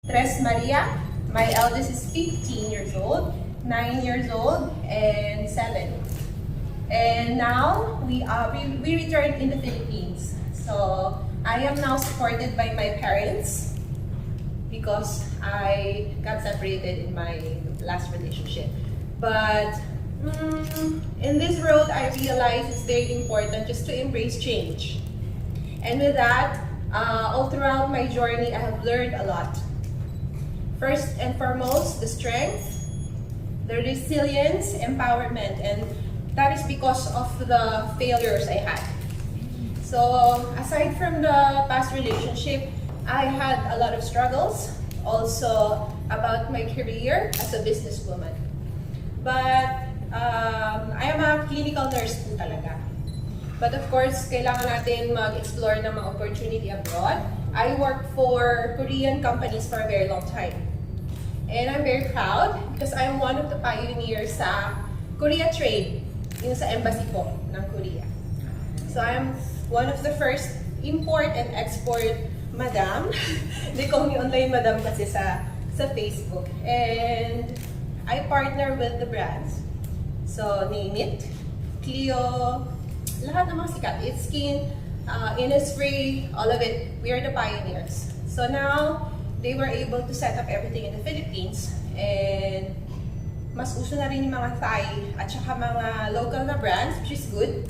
Tres Maria. My eldest is 15 years old, 9 years old, and 7. And now we returned in the Philippines. So I am now supported by my parents because I got separated in my last relationship. But in this road, I realized it's very important just to embrace change. And with that, all throughout my journey, I have learned a lot. First and foremost, the strength, the resilience, empowerment, and that is because of the failures I had. So aside from the past relationship, I had a lot of struggles, also about my career as a businesswoman. But I am a clinical nurse po talaga. But of course, kailangan natin mag-explore ng mga opportunity abroad. I worked for Korean companies for a very long time. And I'm very proud because I'm one of the pioneers sa Korea Trade, yung sa embassy po ng Korea. So I'm one of the first import and export madam. They call me online madam kasi sa Facebook. And I partner with the brands. So name it, Clio, lahat ng mga sikat, It's Skin, Innisfree, all of it. We are the pioneers. So now, they were able to set up everything in the Philippines, and mas uso na rin yung mga Thai at saka mga local na brands, which is good.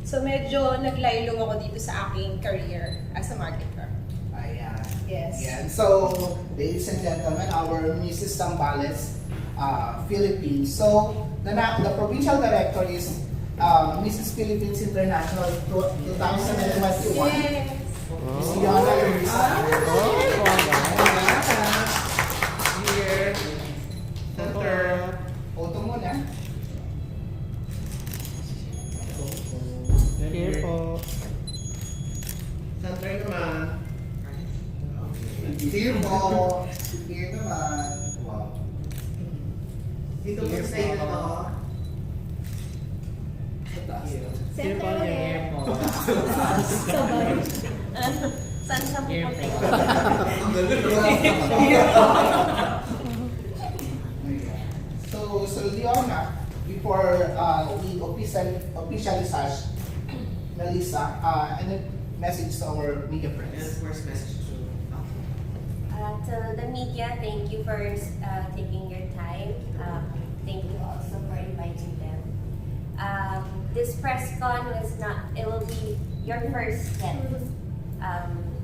So medyo naglaylo ako dito sa aking career as a marketer. Ayan. Yes. Ayan. So, ladies and gentlemen, our Mrs. Zambales, Philippines. So, the provincial director is Mrs. Philippines International 2021. Yes. Miss Yona Luisa. Here. Center. Photo muna. Here po. Center naman. Here po. Here naman. Wow. Dito po sa inyo to. Here po yung here po. Saan siya pupunta? So Leona, before we officially start, Melissa, any message to our media friends? First message to the media, thank you for taking your time. Thank you also for inviting them. This press con it will be your first yet.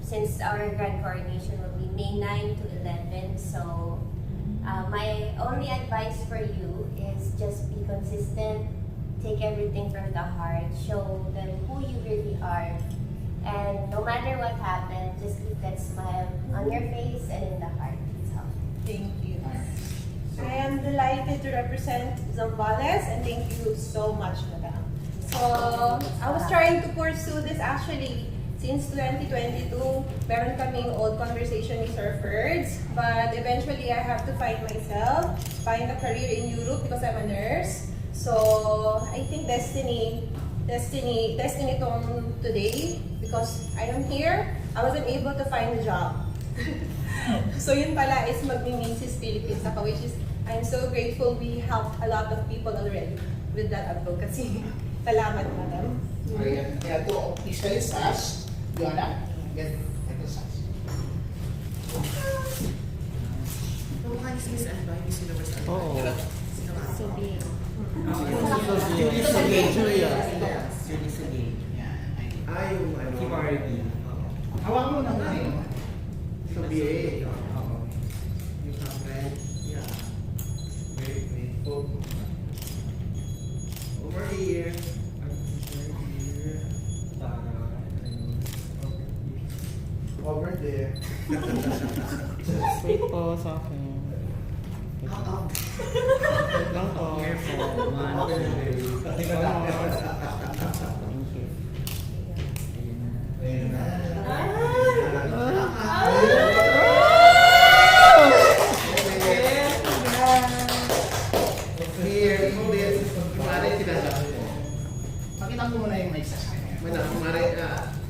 Since our grand coronation will be May 9 to 11. So my only advice for you is just be consistent, take everything from the heart, show them who you really are. And no matter what happens, just keep that smile on your face and in the heart. Thank you. I am delighted to represent Zambales, and thank you so much, madam. So, I was trying to pursue this actually since 2022. Meron kaming old conversation with surfers, but eventually I have to find myself, find a career in Europe because I'm a nurse. So, I think destiny tong today because I am here. I wasn't able to find a job. So yun pala is mag-Mrs. Philippines ako, which is I'm so grateful we helped a lot of people already with that advocacy. Salamat, madam. Ayan. Kaya to officially sash, Leona, get ito sash. Mukha ni Miss Ano ba? Miss Universe Ano? Oo. Sino ba? Sugi. Yung ano? Kimardi. Hawak mo na muna yun. Sa BA. Yung friend. Yeah. Very grateful. Over here. Over there. Wait po sa akin. Wait lang po. Thank you. Pakita mo muna yung may sash.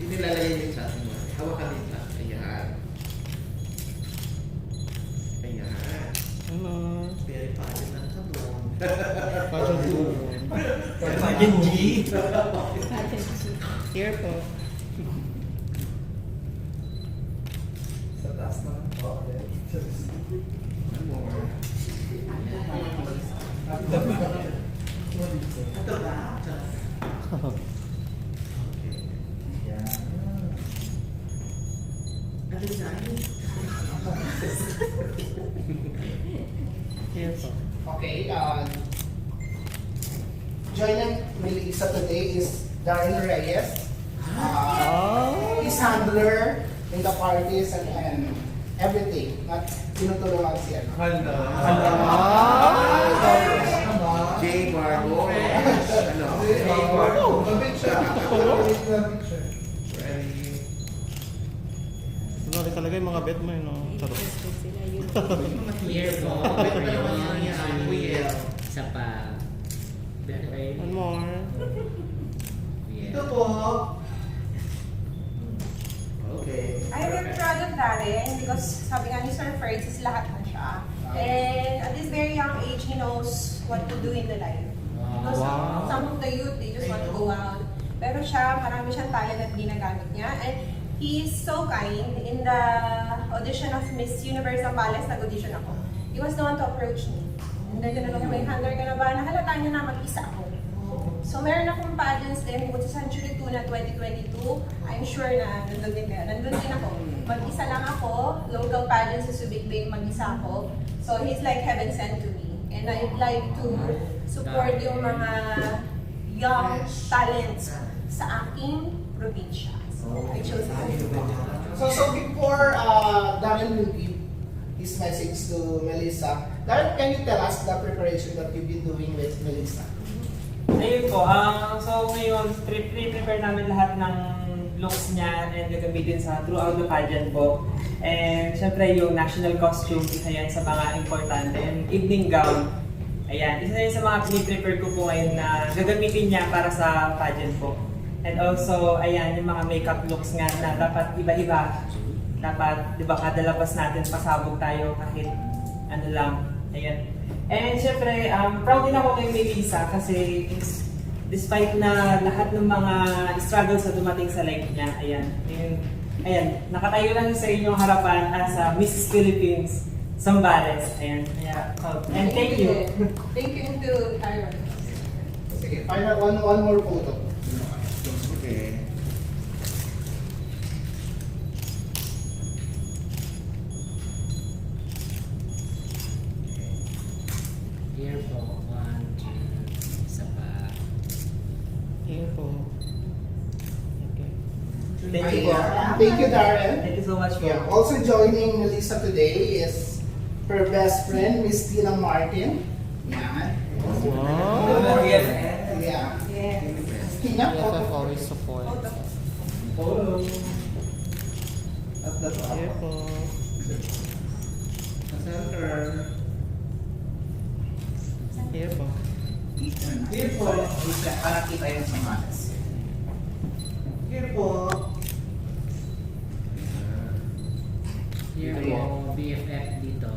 Inilalagay yung chat mo. Hawakan yung chat. Ayan. Ano? Very pageant lang ka doon. Pageant po. Pageant G. Here po. Sa taas naman po. One more. Ito ba? Okay. Yan. Ano design? Here po. Okay, joining Melissa today is Darren Reyes. He's handler in the parties and everything. Not tinutulungan siya. J. Barbo. Ano? J. Barbo. Ano rin talaga yung mga bet mo yun, no? Charot. Clear po. Will. Isa pa. One more. Ito po. Okay. I'm very proud of Darren because sabi nga ni Sir Francis, lahat na siya. And at this very young age, he knows what to do in the life. Because Wow. some of the youth, they just want to go out. Pero siya, marami siyang talent at ginagamit niya. And he is so kind. In the audition of Miss Universe Zambales, nag-audition ako. He was the one to approach me. And then, may handler ka na ba? Nahalata niya na mag-isa ako. So, meron akong pageants din bukod sa Century Tuna 2022. I'm sure na nandun din kayo. Nandun din ako. Mag-isa lang ako. Local pageants sa Subic Bay, mag-isa ako. So, he's like heaven sent to me. And I'd like to support yung mga young talents sa aking probinsya. So, I chose him. So before Darren will give his message to Melissa, Darren, can you tell us the preparation that you've been doing with Melissa? Ayun po, so ngayon, prepare namin lahat ng looks niya and gagamitin sa throughout the pageant po. And syempre yung national costume, isa yan sa mga importante. And evening gown, ayan, isa yan sa mga piniprepare ko po ngayon na gagamitin niya para sa pageant po. And also, ayan, yung mga makeup looks nga na dapat iba-iba. Dapat, di ba, kada labas natin, pasabog tayo kahit ano lang. Ayan. And syempre, proud din ako kay Melissa kasi despite na lahat ng mga struggles na dumating sa life niya, ayan. Ayan, nakatayo lang sa inyong harapan as Mrs. Philippines Zambales. Ayan. And thank you. Thank you to Tyron. Sige, final one more photo. Okay. Here po. 1, 2. Isa pa. Here po. Okay. Thank you po. Thank you, Darren. Thank you so much po. Yeah, also joining Melissa today is her best friend, Miss Tina Martin. Yan. Wow. Yeah. Tina, BFF always support. Photo. at the top. Here po. Sa center. Here po. Here po. Para kita yung samanas. Here po. Here po. BFF dito.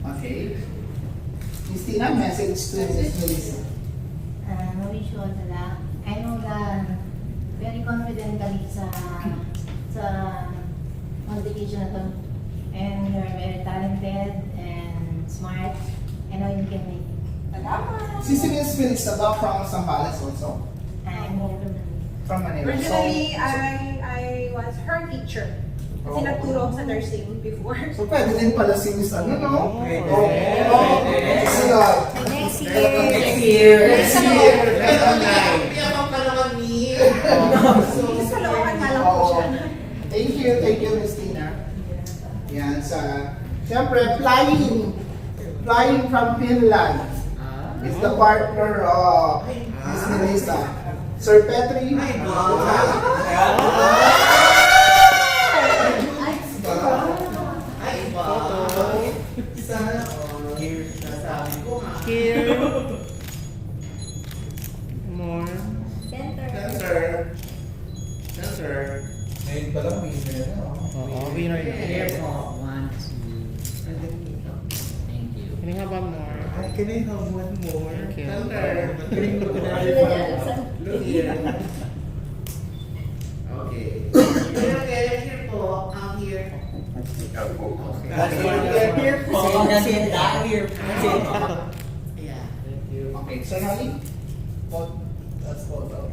Okay. Christina, message to Miss Melissa. Wish you all the luck. I know that very confident ka sa competition na to. And you're very talented and smart. I know you can make it. Salamat! Si Miss Melissa ba from Zambales also? I'm here from From Manila. Originally, So, I was her teacher. Kasi Oh. nagturo ako sa nursing before. so pwede din pala si Miss ano, no? Pwede. Excellent. next year. Next year. Next year. Piyapang ka naman ni. Sa Caloocan nga lang po Oo. siya. Thank you, Miss Tina. Yan, sa, siyempre, flying from Finland is the partner of Miss Melissa. Sir Petri. Ay, wow. Ay, wow. Sana all. Nasabi ko nga. Here. More. Center. Center. Ngayon pa lang, winner na. Oo, winner na. Here po. 1, Can I have one more? Thank you. Thunder. Look here. Okay. Here po. I'm here. Here po. Yeah. Okay, so Nali, that's photo.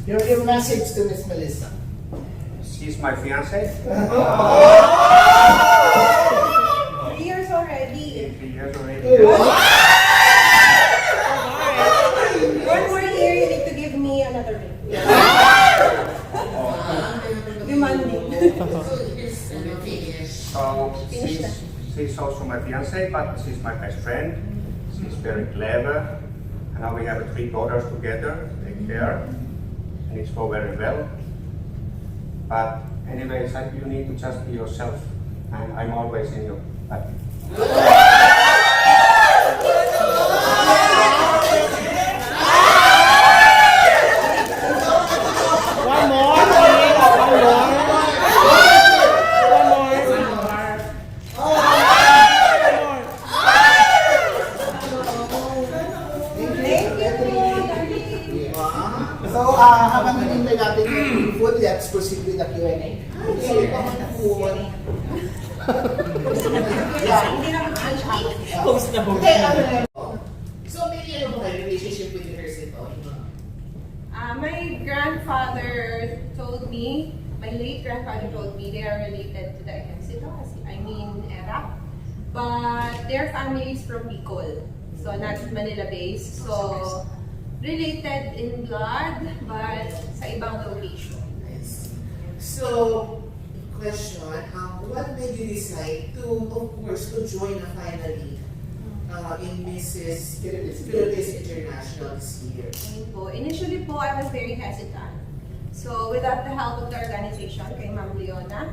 Your message to Miss Melissa. She's my fiance. 3 years already. 3 years already. One more year, you need to give me another ring. Demanding. So she's also my fiance, but she's my best friend. She's very clever. And now we have 3 daughters together. Take care. And it's go very well. But anyway, you need to just be yourself. And I'm always in your back. One more, please. One more. So, habang hinintay natin yung food, let's proceed with the Q&A. Hindi naman Host na host. So, may ano ba kayo relationship with Ejercito? My grandfather told me, my late grandfather told me they are related to the Ejercito, Era. But their family is from Bicol, so not Manila based. So, related in blood, but sa ibang location. Nice. So, question, what made you decide to, of course, to join finally in Mrs. Philippines International this year? Ayun po. Initially po, I was very hesitant. So, without the help of the organization, kay Ma'am Leona,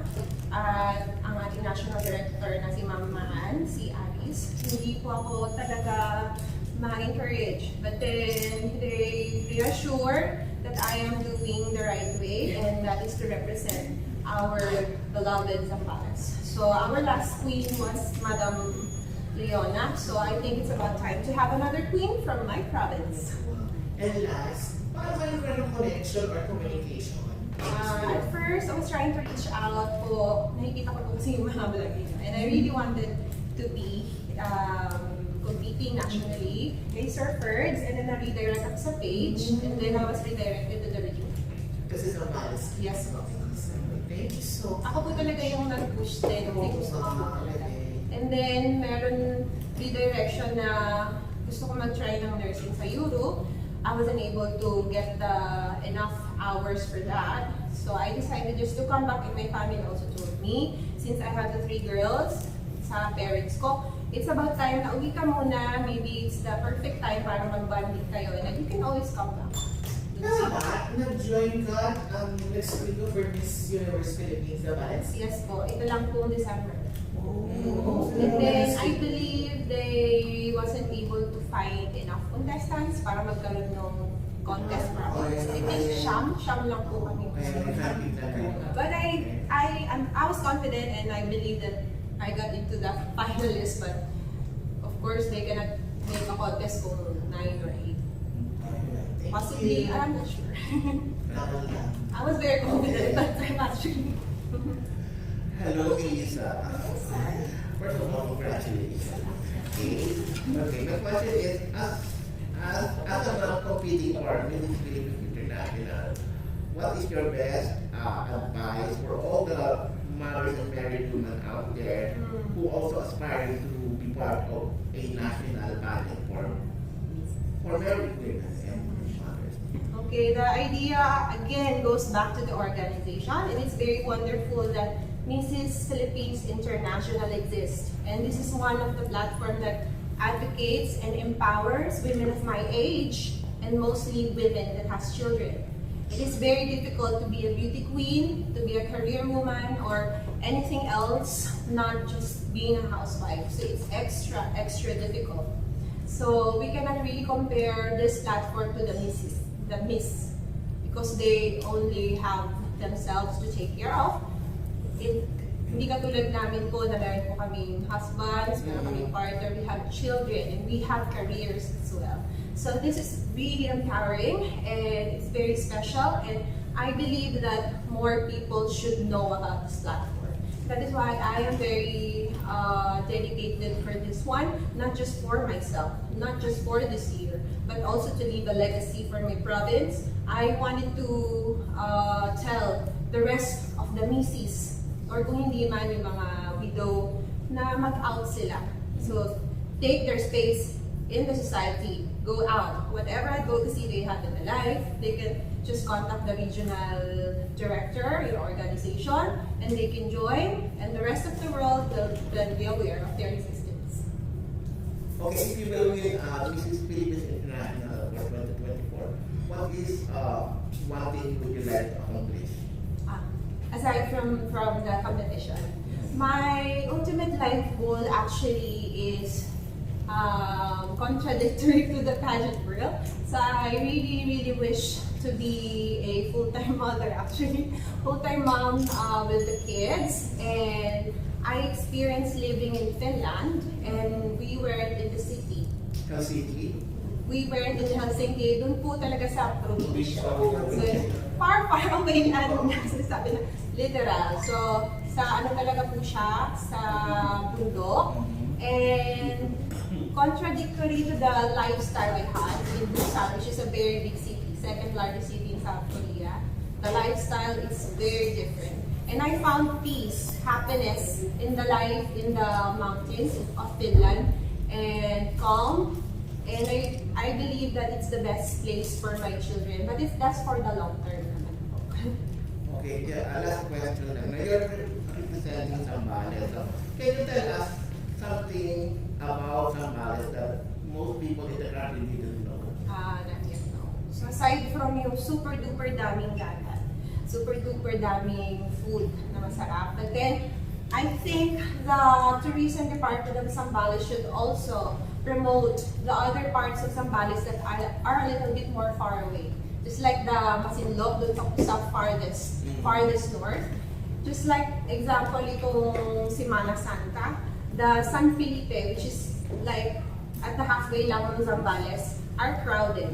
at ang ating national director na si Ma'am Maan, si Aris, hindi po ako talaga ma-encourage. But then, they reassure that I am doing the right way, and that is to represent our beloved Zambales. So, our last queen was Madam Leona, so I think it's about time to have another queen from my province. And last, paano kayo ng connection or communication? At first, I was trying to reach out po, nakikita ko po kasi yung mga vlog niya. And I really wanted to be competing nationally kay Sir Ferds, and then na-redirect ako sa page, and then I was redirected to the region. Kasi sa Paris. Yes po. Thank you so much. Ako po talaga yung nag-push din, hindi gusto ko po talaga. And then, meron redirection na gusto ko mag-try ng nursing sa Europe. I wasn't able to get the enough hours for that. So I decided just to come back, and my family also told me, since I have the 3 girls sa parents ko, it's about time na uwi ka muna. Maybe it's the perfect time para mag-bonding kayo, and then you can always come back. Tama, nag-join ka next week for Miss Universe Philippines na balance? Yes po, ito lang po December. Oh. And then I believe they wasn't able to find enough contestants para magkaroon ng contest process. I think siyam lang po kami. But I was confident, and I believe that I got into the finalist, but of course they cannot make a contest kung 9 or 8. Possibly, I'm not sure. I was very confident that time actually. Hello, Elisa. First of all, congratulations. Okay, my question is, as a competing for Miss Philippines International, what is your best advice for all the mothers and married women out there who also aspire to be part of a national pageant for married women and mothers? Okay, the idea again goes back to the organization, and it's very wonderful that Mrs. Philippines International exists. And this is one of the platforms that advocates and empowers women of my age, and mostly women that has children. It is very difficult to be a beauty queen, to be a career woman, or anything else, not just being a housewife. So it's extra difficult. So we cannot really compare this platform to the Miss, because they only have themselves to take care of. Hindi katulad namin po na meron po kaming husbands, meron kaming partner, we have children, and we have careers as well. So this is really empowering and it's very special, and I believe that more people should know about this platform. That is why I am very dedicated for this one, not just for myself, not just for this year, but also to leave a legacy for my province. I wanted to tell the rest of the misis, or kung hindi man yung mga widow, na mag-out sila. So, take their space in the society, go out. Whatever advocacy they have in their life, they can just contact the regional director, your organization, and they can join, and the rest of the world will then be aware of their existence. Okay, if you will win Mrs. Philippines International for 2024, what is one thing would you like to accomplish? Aside from the competition, my ultimate life goal actually is contradictory to the pageant world. So I really wish to be a full-time mother, actually. Full-time mom with the kids. And I experienced living in Finland, and we weren't in the city. Helsinki? We weren't in Helsinki. Doon po talaga sa probinsya. So, far away na, sabi na, literal. So, sa ano talaga po siya, sa bundok. And contradictory to the lifestyle I had in Busan, which is a very big city, second largest city in South Korea. The lifestyle is very different. And I found peace, happiness in the life in the mountains of Finland, and calm. And I believe that it's the best place for my children. But that's for the long term naman po. Okay, last question lang. Now you're representing Zambales. So, can you tell us something about Zambales that most people in the country didn't know? Not yet, no. So aside from yung super duper daming dagat, super duper daming food na masarap, but then I think the tourism department of Zambales should also promote the other parts of Zambales that are a little bit more far away. Just like the Masinloc, doon sa farthest north. Just like example itong Semana Santa, the San Felipe, which is like at the halfway lang ng Zambales, are crowded.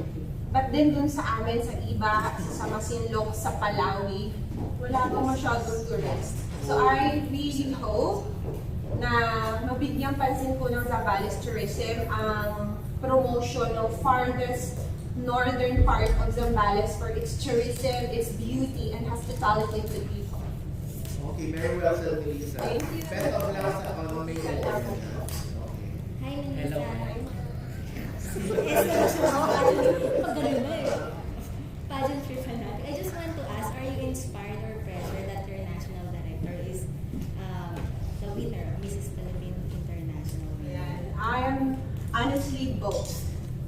But then dun sa amin, sa Iba, sa Masinloc, sa Palawi, wala pa masyadong tourist. So I really hope na mabigyang pansin po ng Zambales Tourism ang promotion ng farthest northern part of Zambales for its tourism, its beauty, and hospitality to people. Okay, very well said, Melissa. Thank you. Best of luck sa economy. Okay. Hi, Hello. Pageant for fanatic. I just want to ask, are you inspired or pressured that your national director is the winner of Mrs. Philippines International? And I am honestly both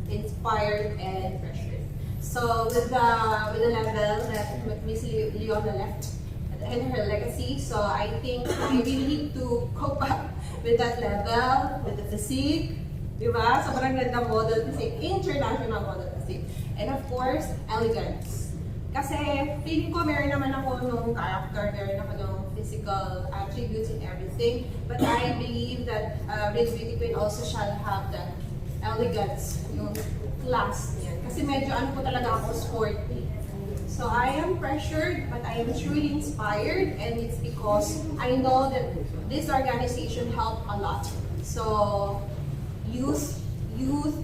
inspired and pressured. So with the level that Miss Leona left and her legacy, so I think I really need to cope up with that level, with the physique, di ba? Sobrang ganda model physique, international model physique. And of course, elegance. Kasi feeling ko meron naman ako nung character, meron ako nung physical attributes and everything. But I believe that Real Beauty Queen also shall have that elegance, yung class niya. Kasi medyo ano po talaga ako, sporty. So I am pressured, but I am truly inspired, and it's because I know that this organization helped a lot. So youth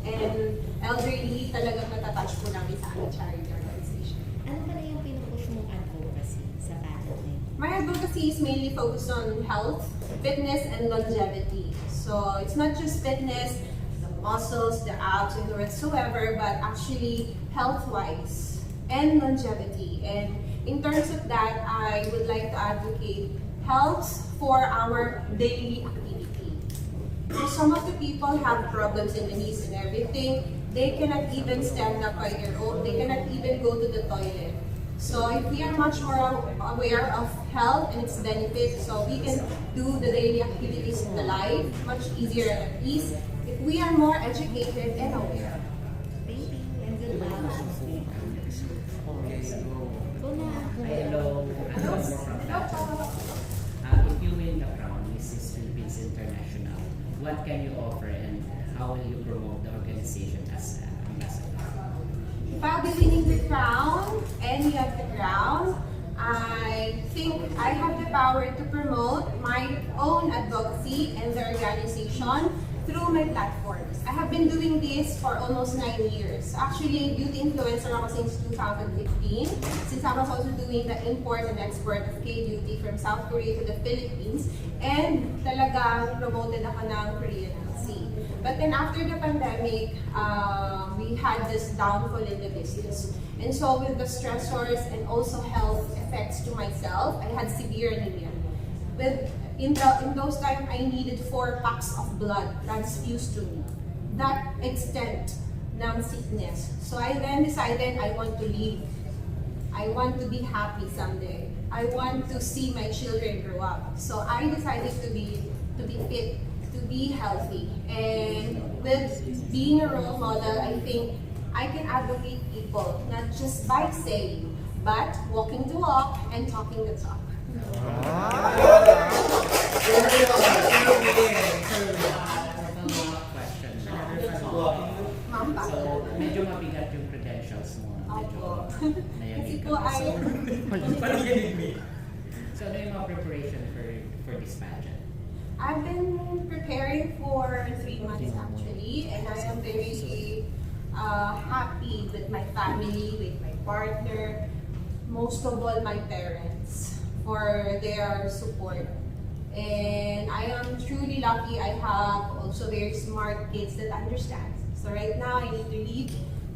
and elderly talagang natatouch po namin sa aming charity organization. Ano ba na yung pinupush mong advocacy sa pageant? My advocacy is mainly focused on health, fitness, and longevity. So it's not just fitness, the muscles, the abs, and whatsoever, but actually health-wise and longevity. And in terms of that, I would like to advocate health for our daily activity. So some of the people have problems in the knees and everything. They cannot even stand up by their own. They cannot even go to the toilet. So if we are much more aware of health and its benefits, so we can do the daily activities in the life much easier and at ease if we are more educated and aware. Thank you and good luck. Okay, so Go na. Hello. Hello. If you win crown, any of the crowns, I think I have the power to promote my own advocacy and the organization through my platforms. I have been doing this for almost 9 years. Actually, beauty influencer ako since 2015, since I was also doing the import and export of K-beauty from South Korea to the Philippines, and talagang promoted ako ng Korean LC. But then after the pandemic, we had this downfall in the business. And so with the stressors and also health effects to myself, I had severe anemia. In those times, I needed 4 packs of blood transfused to me. That extent ng sickness. So I then decided I want to live. I want to be happy someday. I want to see my children grow up. So I decided to be fit, to be healthy. And with being a role model, I think I can advocate people, not just by saying, but walking the walk and talking the talk. Question. Ma'am, So, medyo mabigat yung credentials mo. Medyo Kasi nayagin po ka. ay... So, ano yung mga preparation for this pageant? I've been preparing for 3 months actually, and I am very happy with my family, with my partner, most of all my parents for their support. And I am truly lucky I have also very smart kids that understand. So right now I need to lead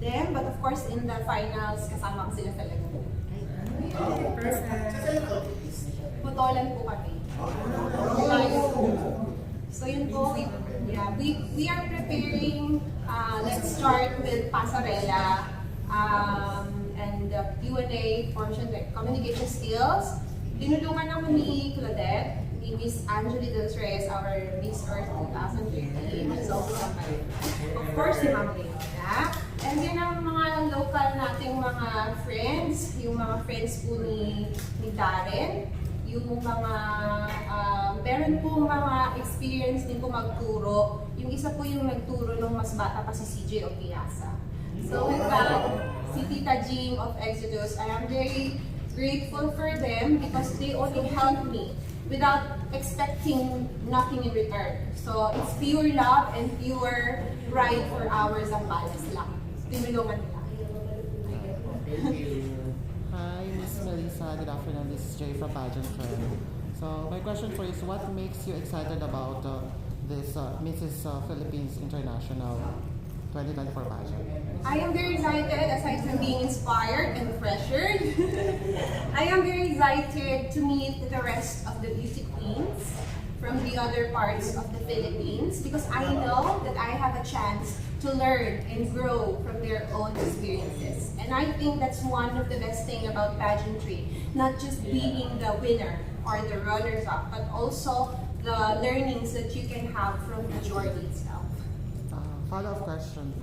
them, but of course in the finals kasama ko sila talaga. Putolan po kami. So yun po, we are preparing, let's start with pasarela and the Q&A portion, like communication skills. Tinulungan ako ni Claudette, ni Miss Angeli Del Reyes, our Miss Earth 2015. So, of course, si Ma'am Leona. And then ang mga local nating mga friends, yung mga friends po ni Darren, yung mga, meron po mga experience din po magturo. Yung isa po yung nagturo nung mas bata pa si CJ Opiasa. So with that, si Tita Jean of Exodus, I am very grateful for them because they only helped me without expecting nothing in return. So it's pure love and pure pride for our Zambales lang. Tinulungan nila. Thank you. Hi, Miss Melissa. Good afternoon. This is Jay from Pageant. So my question for you is, what makes you excited about this Mrs. Philippines International 2024 pageant? I am very excited, aside from being inspired and pressured. I am very excited to meet the rest of the beauty queens from the other parts of the Philippines because I know that I have a chance to learn and grow from their own experiences. And I think that's one of the best things about pageantry, not just being the winner or the runners-up, but also the learnings that you can have from the journey itself. Follow-up question.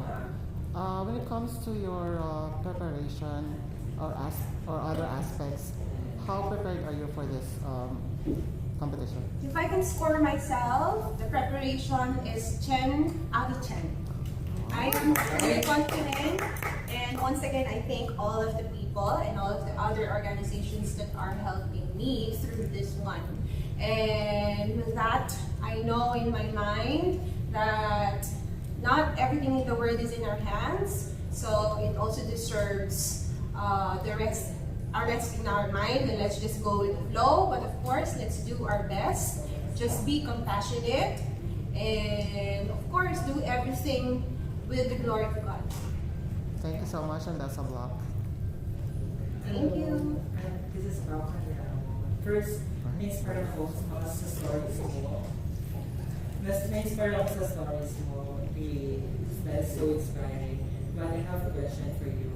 When it comes to your preparation or other aspects, how prepared are you for this competition? If I can score myself, the preparation is 10 out of 10. I am very confident, and once again, I thank all of the people and all of the other organizations that are helping me through this one. And with that, I know in my mind that not everything in the world is in our hands, so it also deserves the rest in our mind, and let's just go with the flow. But of course, let's do our best. Just be compassionate, and of course, do everything with the glory of God. Thank you so much, and that's a block. Thank you. This is Brown. First, na-inspire ako sa stories mo. Na-inspire ako sa stories mo. Really, that's so inspiring. But I have a question for you.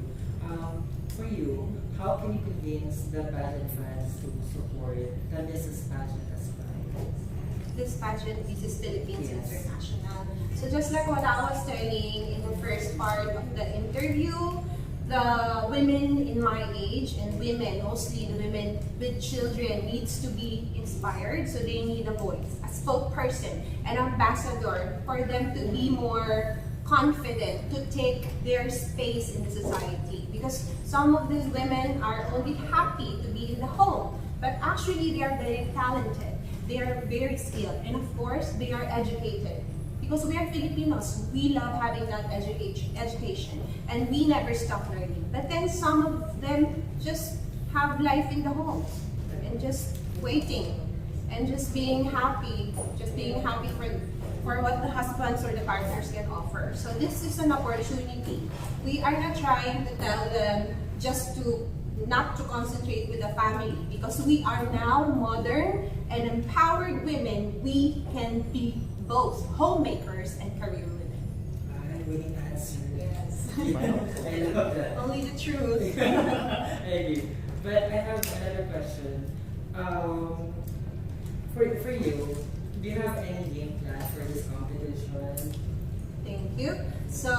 For you, how can you convince the pageant fans to support the Mrs. Pageant as well? This pageant, Mrs. Philippines Yes. International. So just like what I was telling in the first part of the interview, the women in my age and women, mostly the women with children, needs to be inspired. So they need a voice, a spokesperson, an ambassador for them to be more confident to take their space in the society, because some of these women are only happy to be in the home, but actually they are very talented, they are very skilled, and of course they are educated, because we are Filipinos, we love having that education, and we never stop learning. But then some of them just have life in the home and just waiting and just being happy for what the husbands or the partners can offer. So this is an opportunity. We are not trying to tell them just to not to concentrate with the family, because we are now modern and empowered women. We can be both homemakers and career women. I wouldn't answer. Yes. I love that. Only the truth. I agree. But I have another question. For you, do you have any game plan for this competition? Thank you. So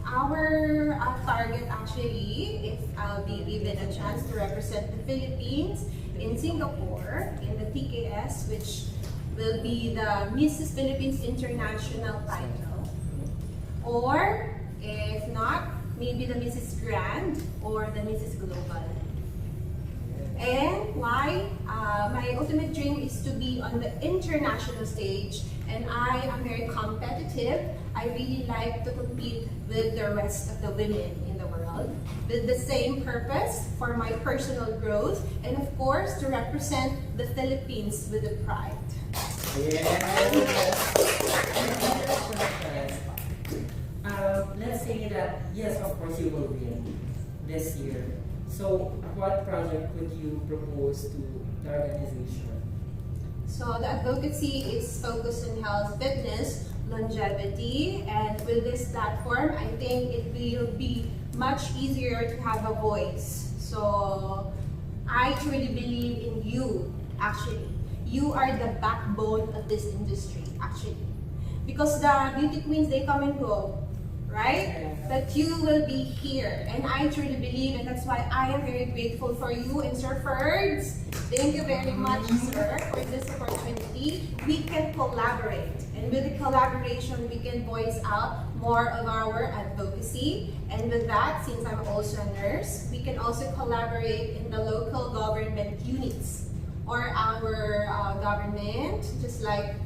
our target actually, if I'll be given a chance to represent the Philippines in Singapore in the TKS, which will be the Mrs. Philippines International title, or if not, maybe the Mrs. Grand or the Mrs. Global. And why? My ultimate dream is to be on the international stage, and I am very competitive. I really like to compete with the rest of the women in the world with the same purpose for my personal growth, and of course to represent the Philippines with a pride. Let's say that, yes, of course you will win this year. So what project would you propose to the organization? So the advocacy is focused on health, fitness, longevity, and with this platform, I think it will be much easier to have a voice. So I truly believe in you, actually. You are the backbone of this industry, actually. Because the beauty queens, they come and go, right? But you will be here, and I truly believe, and that's why I am very grateful for you and Sir Ferds. Thank you very much, sir, for this opportunity. We can collaborate, and with the collaboration, we can voice out more of our advocacy. And with that, since I'm also a nurse, we can also collaborate in the local government units or our government, just like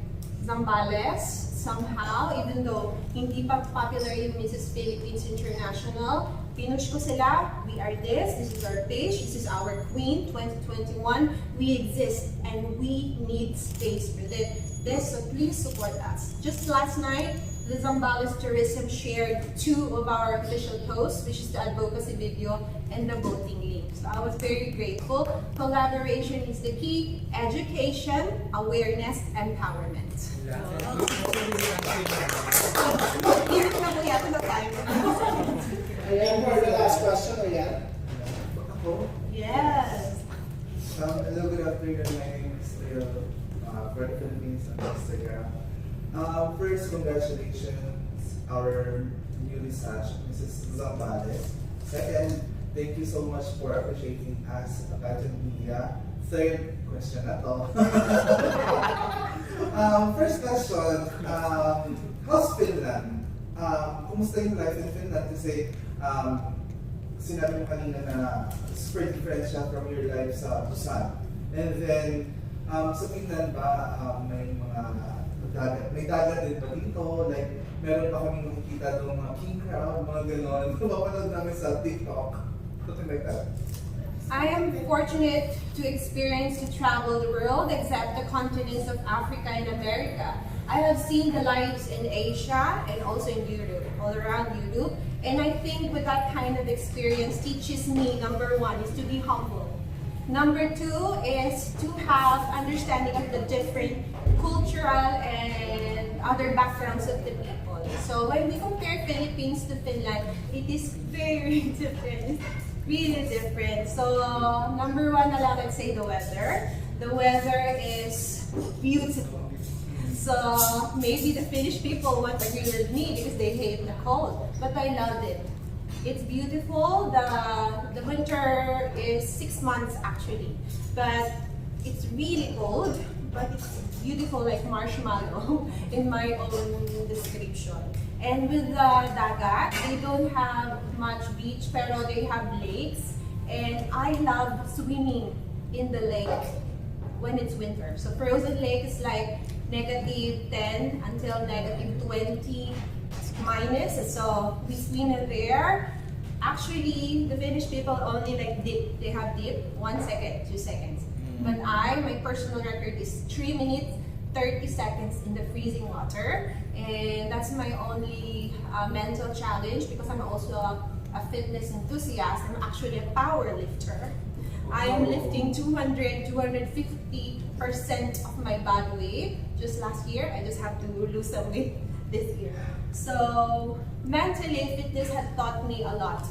Zambales. Somehow, even though hindi pa popular yung Mrs. Philippines International, pinush ko sila. We are this is our page, this is our queen 2021. We exist and we need space for this, so please support us. Just last night, the Zambales Tourism shared 2 of our official posts, which is the advocacy video and the voting link. So I was very grateful. Collaboration is the key. Education, awareness, empowerment. Here na po yata na time. Ayan for the last question, ayan. Ako? Yes. Hello, good afternoon. My name is Leo, for the Philippines on Instagram. First, congratulations, our newly such Mrs. Zambales. Second, thank you so much for appreciating us at Pageant Media. Third question na to. First question, how's Finland? Kumusta yung life in Finland? Kasi sinabi mo kanina na super different siya from your life sa Busan. And then, sa Finland ba, may mga may dagat din ba dito? Like, meron pa kami nakikita doon mga king crab, mga ganon. Napapanood namin sa TikTok. Something like that. I am fortunate to experience to travel the world except the continents of Africa and America. I have seen the lives in Asia and also in Europe, all around Europe. And I think with that kind of experience teaches me, number 1 is to be humble. Number 2 is to have understanding of the different cultural and other backgrounds of the people. So when we compare Philippines to Finland, it is very different. Really different. So, number 1 na lang, let's say the weather. The weather is beautiful. So, maybe the Finnish people won't agree with me because they hate the cold. But I love it. It's beautiful. The winter is 6 months actually. But it's really cold. But it's beautiful like marshmallow in my own description. And with the dagat, they don't have much beach, pero they have lakes. And I love swimming in the lake when it's winter. So frozen lake is like -10 until -20 minus. So we swim in there. Actually, the Finnish people only like dip. They have dip 1 second, 2 seconds. But my personal record is 3 minutes, 30 seconds in the freezing water. And that's my only mental challenge because I'm also a fitness enthusiast. I'm actually a power lifter. I'm lifting 200-250% of my body weight. Just last year, I just have to lose some weight this year. So mentally, fitness has taught me a lot.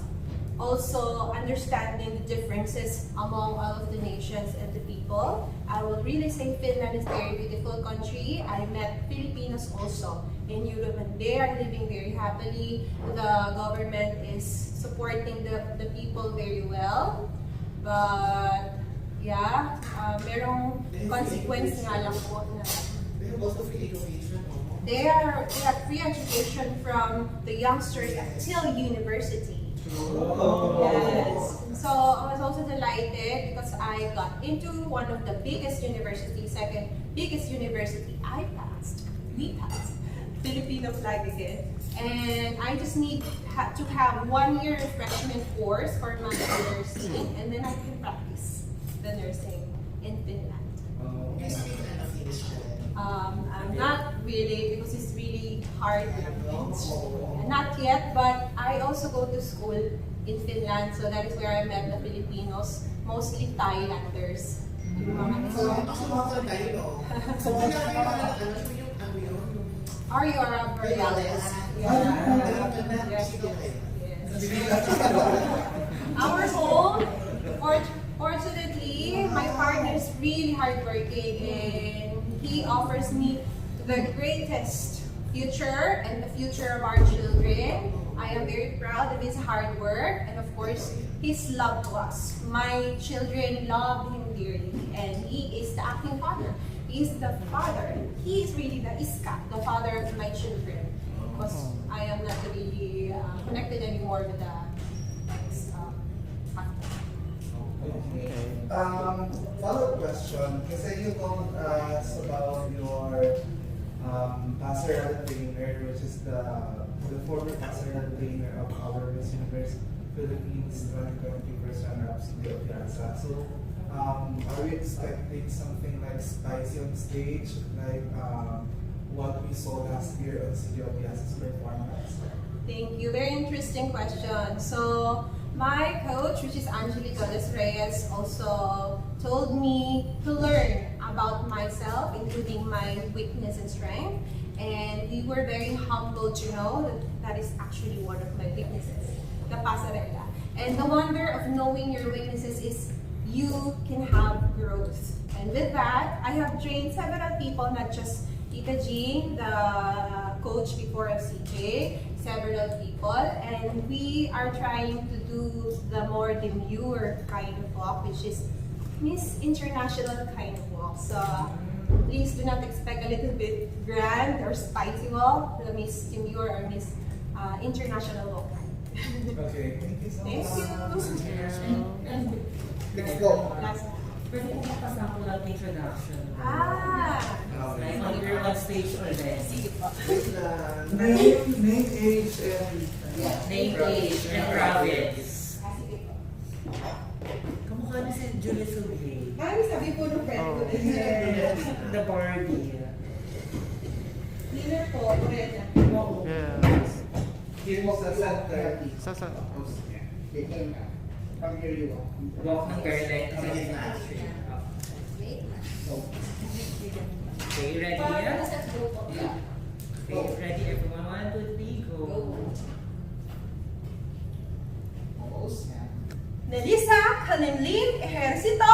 Also, understanding the differences among all of the nations and the people. I will really say Finland is a very beautiful country. I met Filipinos also in Europe and they are living very happily. The government is supporting the people very well. But yeah, merong consequence nga lang po na They have also free education. they have free education from the youngsters until university. Yes. So I was also delighted because I got into one of the biggest universities, second biggest university. We passed, Filipino flag again. And I just need to have 1 year refreshment course for my nursing, and then I can practice the nursing in Finland. I'm not really, because it's really hard language. Not yet, but I also go to school in Finland, so that is where I met the Filipinos, mostly Thailanders. Are you a Borealis? Yes. Our home, fortunately, my partner is really hardworking and he offers me the greatest future and the future of our children. I am very proud of his hard work and of course his love to us. My children love him dearly and he is the acting father. He is the father. He is really the iska, the father of my children. Because I am not really connected anymore with the Follow-up question. Kasi you told us about your pastoral trainer, which is the former pastoral trainer of our Miss Universe Philippines 2020 runner-up City of Piazza. So, are we expecting something like spicy on stage, like what we saw last year on City of Piazza's performance? Thank you. Very interesting question. So, my coach, which is Angelica Reyes, also told me to learn about myself, including my weakness and strength. And we were very humbled to know that that is actually one of my weaknesses, the pasarela. And the wonder of knowing your weaknesses is you can have growth. And with that, I have trained several people, not just Tita Jean, the coach before of CJ, several people, and we are trying to do the more demure kind of walk, which is Miss International kind of walk. So please do not expect a little bit grand or spicy walk, the Miss Demure or Miss International walk. Okay, thank you so Thank much. you. Let's go. Last. Pwede ko magpasample ng introduction. Like, you're on stage already. Name, age, and Name, age, and province. Kamukha na si Julie Subley. Ay, sabi po ng friend ko din. The Barbie. Dinner po, Rena. Yes. here is the center. Sasa. From here you go. Walk ng girl like Okay, ready? Okay, ready everyone? 1, 2, 3, go. Nelisa Kalimlim Ejercito